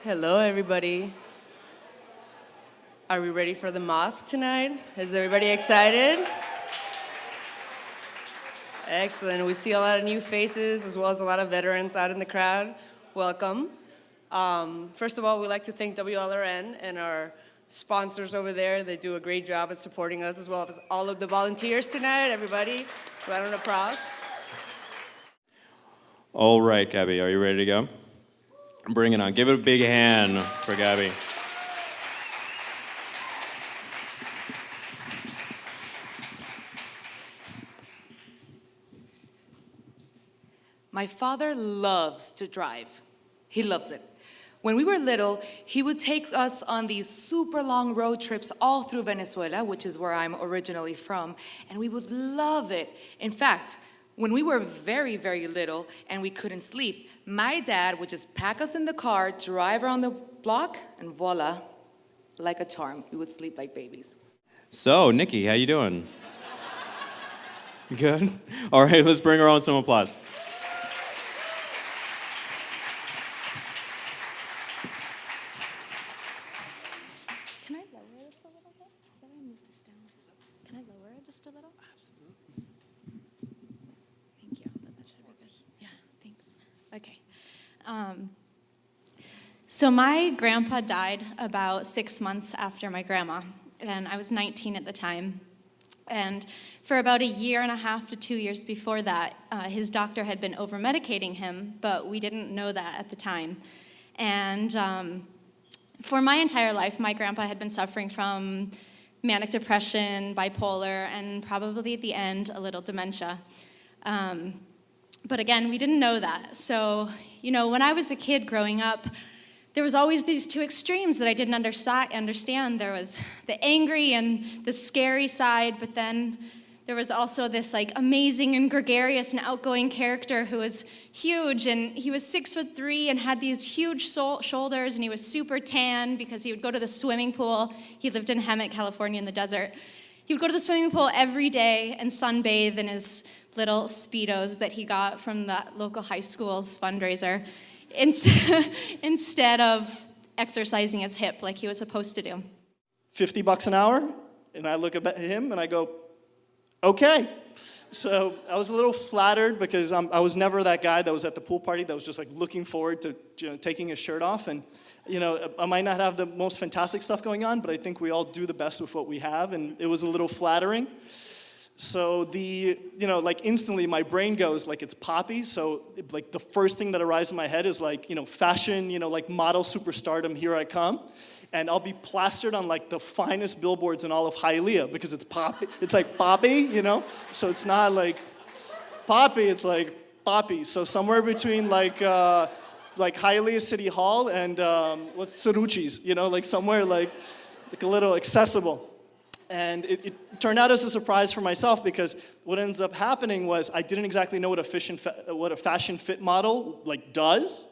Hello, everybody. Are we ready for the Moth tonight? Is everybody excited? Excellent. We see a lot of new faces as well as a lot of veterans out in the crowd. Welcome. First of all, we'd like to thank WLRN and our sponsors over there. They do a great job at supporting us, as well as all of the volunteers tonight. Everybody, round of applause. All right, Gabby, are you ready to go? Bring it on. Give it a big hand for Gabby. My father loves to drive. He loves it. When we were little, he would take us on these super long road trips all through Venezuela, which is where I'm originally from, and we would love it. In fact, when we were very, very little and we couldn't sleep, my dad would just pack us in the car, drive around the block, and voila, like a charm. We would sleep like babies. So, Nikki, how you doing? Good? All right, let's bring her on some applause. Can I lower this a little bit? How do I move this down? Can I lower it just a little? Absolutely. Thank you. That should be good. Yeah, thanks. Okay. So my grandpa died about 6 months after my grandma, and I was 19 at the time. And for about 1.5 to 2 years before that, his doctor had been over-medicating him, but we didn't know that at the time. And for my entire life, my grandpa had been suffering from manic depression, bipolar, and probably at the end, a little dementia. But again, we didn't know that. So, when I was a kid growing up, there was always these two extremes that I didn't understand. There was the angry and the scary side, but then there was also this amazing and gregarious and outgoing character who was huge, and he was 6'3" and had these huge shoulders, and he was super tan because he would go to the swimming pool. He lived in Hemet, California, in the desert. He would go to the swimming pool every day and sunbathe in his little Speedos that he got from the local high school's fundraiser, instead of exercising his hip like he was supposed to do. $50 an hour, and I look at him and I go, okay. So I was a little flattered because I was never that guy that was at the pool party that was just looking forward to taking his shirt off. And I might not have the most fantastic stuff going on, but I think we all do the best with what we have, and it was a little flattering. So instantly my brain goes it's Poppy. So the first thing that arrives in my head is fashion, model superstardom, here I come. And I'll be plastered on the finest billboards in all of Hialeah because it's Poppy. It's Poppy, So it's not Poppy, it's Poppy. So somewhere between Hialeah City Hall and what's Cerrucci's, somewhere a little accessible. And it turned out as a surprise for myself because what ends up happening was I didn't exactly know what a fashion fit model does.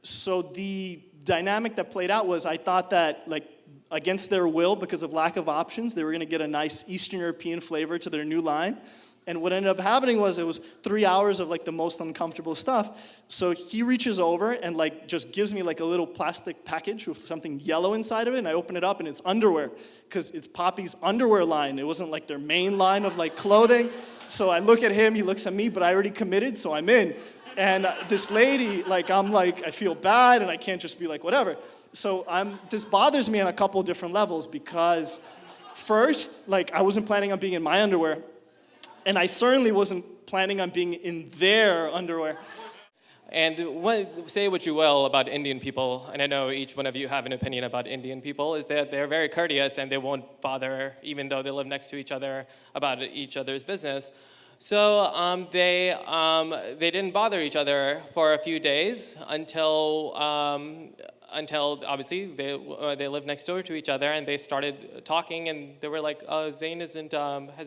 So the dynamic that played out was I thought that against their will, because of lack of options, they were going to get a nice Eastern European flavor to their new line. And what ended up happening was it was 3 hours of the most uncomfortable stuff. So he reaches over and just gives me a little plastic package with something yellow inside of it, and I open it up and it's underwear because it's Poppy's underwear line. It wasn't their main line of clothing. So I look at him, he looks at me, but I already committed, so I'm in. And this lady, I feel bad and I can't just be whatever. So this bothers me on a couple different levels because first, I wasn't planning on being in my underwear. And I certainly wasn't planning on being in their underwear. And say what you will about Indian people, and I know each one of you have an opinion about Indian people, is that they're very courteous and they won't bother, even though they live next to each other, about each other's business. So they didn't bother each other for a few days until obviously they lived next door to each other and they started talking, and they were like, Zayn hasn't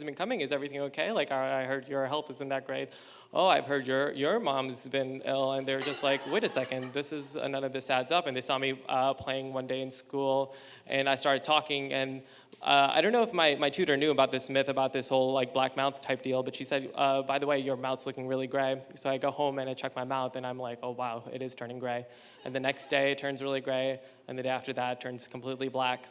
been coming. Is everything okay? I heard your health isn't that great. oh, I've heard your mom's been ill. And they were just like, wait a second, none of this adds up. And they saw me playing one day in school, and I started talking. And I don't know if my tutor knew about this myth, about this whole like black mouth type deal, but she said, by the way, your mouth's looking really gray. So I go home and I check my mouth, and I'm like, oh wow, it is turning gray. And the next day it turns really gray, and the day after that it turns completely black.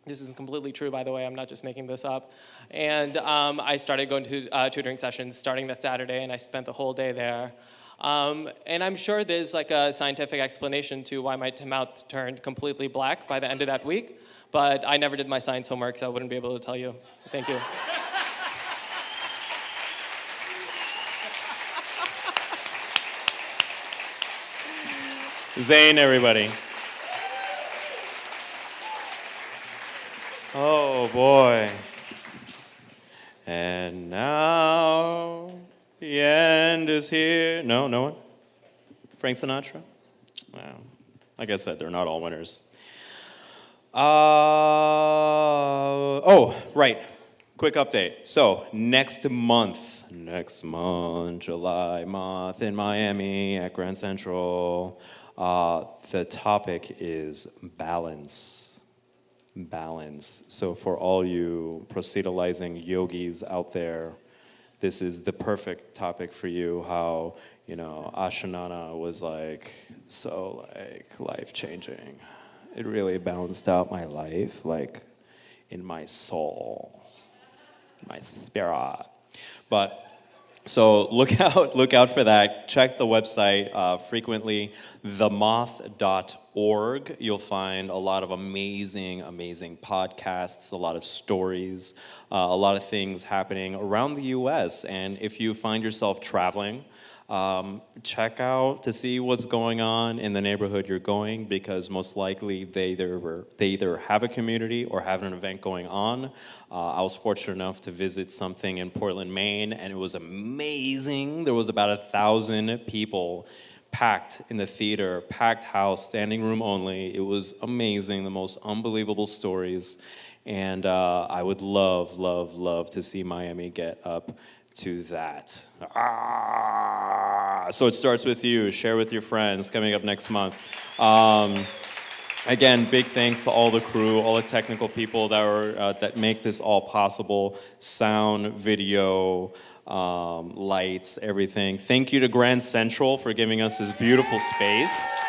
This is completely true, by the way. I'm not just making this up. And I started going to tutoring sessions starting that Saturday, and I spent the whole day there. And I'm sure there's like a scientific explanation to why my mouth turned completely black by the end of that week, but I never did my science homework, so I wouldn't be able to tell you. Thank you. Zane, everybody. Oh boy. And now the end is here. No one? Frank Sinatra? Wow. Like I said, they're not all winners. Right. Quick update. So next month, July, Moth in Miami at Grand Central. The topic is balance. Balance. So for all you proceduralizing yogis out there, this is the perfect topic for you. How, Ashanana was so life-changing. It really balanced out my life, in my soul, in my spirit. But so look out for that. Check the website frequently, themoth.org. You'll find a lot of amazing podcasts, a lot of stories, a lot of things happening around the U.S. And if you find yourself traveling, check out to see what's going on in the neighborhood you're going, because most likely they either have a community or have an event going on. I was fortunate enough to visit something in Portland, Maine, and it was amazing. There was about 1,000 people packed in the theater, packed house, standing room only. It was amazing, the most unbelievable stories. And I would love to see Miami get up to that. So it starts with you. Share with your friends. Coming up next month. Again, big thanks to all the crew, all the technical people that make this all possible. Sound, video, lights, everything. Thank you to Grand Central for giving us this beautiful space.